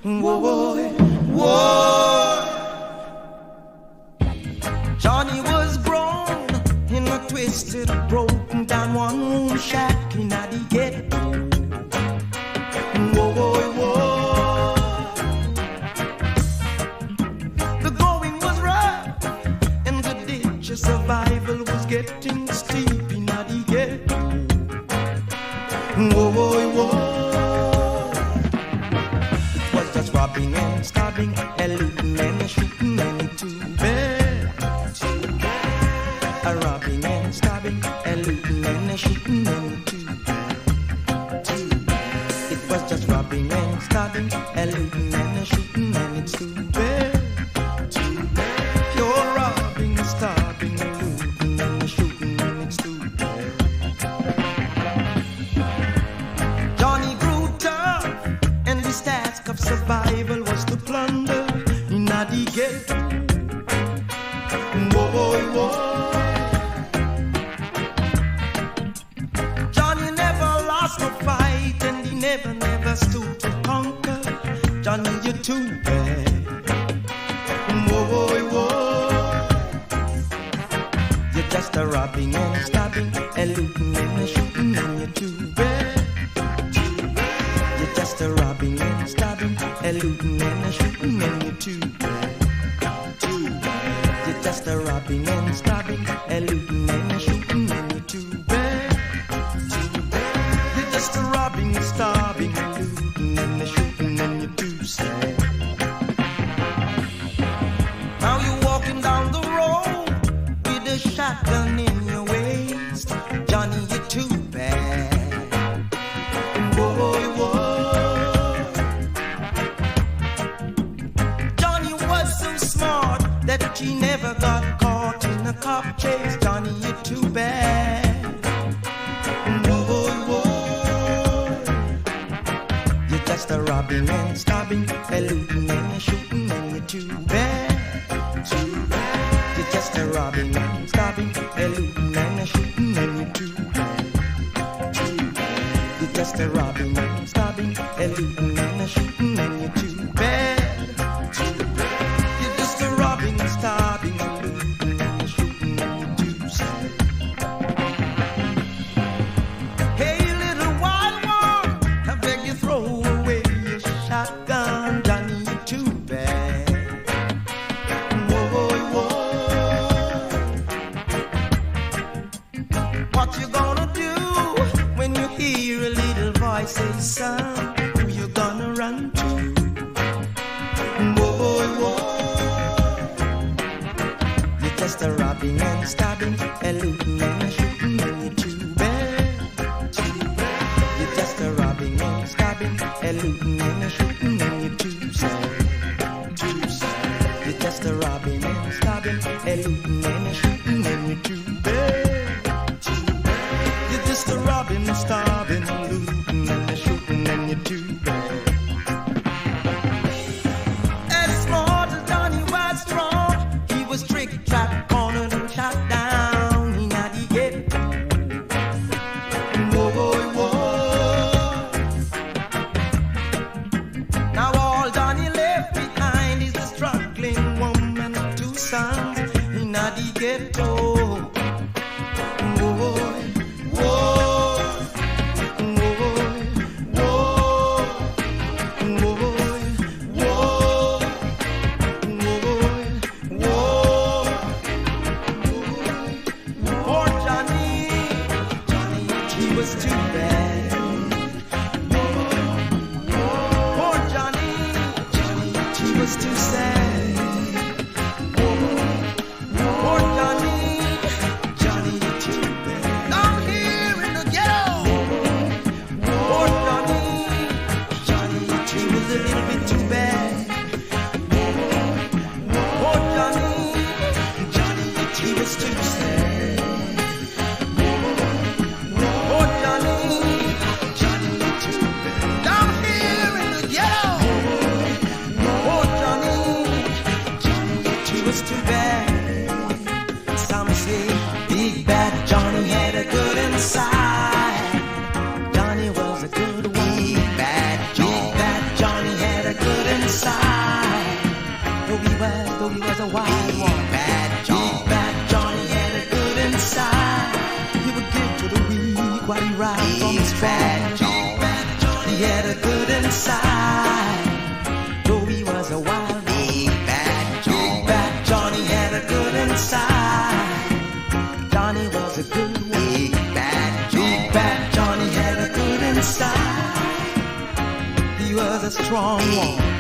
Whoa, whoa. Johnny was grown in a twisted, broken down one-room shack in the ghetto. Whoa, whoa, whoa. The going was rough and the ditch of survival was getting steep in the ghetto. Whoa, whoa, whoa. Robbing and stabbing, and looting and shooting and too bad. A robbing and stabbing, and looting and shooting and too bad. It was just robbing and stabbing, and looting and shooting and it's too bad. Pure robbing, stabbing, and looting and shooting and it's too bad. Johnny grew tough, and his task of survival was to plunder in the ghetto. Whoa, whoa, whoa. Johnny never lost a fight and he never stood to conquer. Johnny, you're too bad. Whoa, whoa, whoa. You're just a robbing and stabbing and looting and shooting and you're too bad. You're just a robbing and stabbing, a looting and a shooting and you're too bad. You're just a robbing and stabbing, a looting and a shooting and you're too bad. You're just a robbing and stabbing, a looting and a shooting and you're too sad. Now you're walking down the road with a shotgun in your waist. Johnny, you're too bad. Whoa, whoa. Smart that he never got caught in a cop chase. Johnny, you're too bad. Whoa, whoa. You're just a robbing and stabbing, a looting and a shooting and you're too bad. You're just a robbing and stabbing, a looting and a shooting and you're too bad. You're just a robbing and stabbing, a looting and a shooting and you're too bad. Stabbing and looting and shooting and you're too sad. Hey, little wild one, I beg you throw away your shotgun. Johnny, you're too bad. Whoa, whoa. What you gonna do when you hear a little voice say, son, who you gonna run to? Whoa, whoa. Just a robbing and stabbing, a looting and a shooting and you're too bad. You're just a robbing and stabbing, a looting and a shooting and you're too sad. You're just a robbing and stabbing, a looting and a shooting and you're too bad. You're just a robbing and stabbing, a looting and a shooting and you're too bad. As smart as Johnny was strong, he was tricked, trapped, cornered and shot down in the ghetto. Whoa, whoa, whoa. Now all Johnny left behind is a struggling woman and two sons in the ghetto. Whoa, whoa. Too sad. Poor Johnny. a strong one.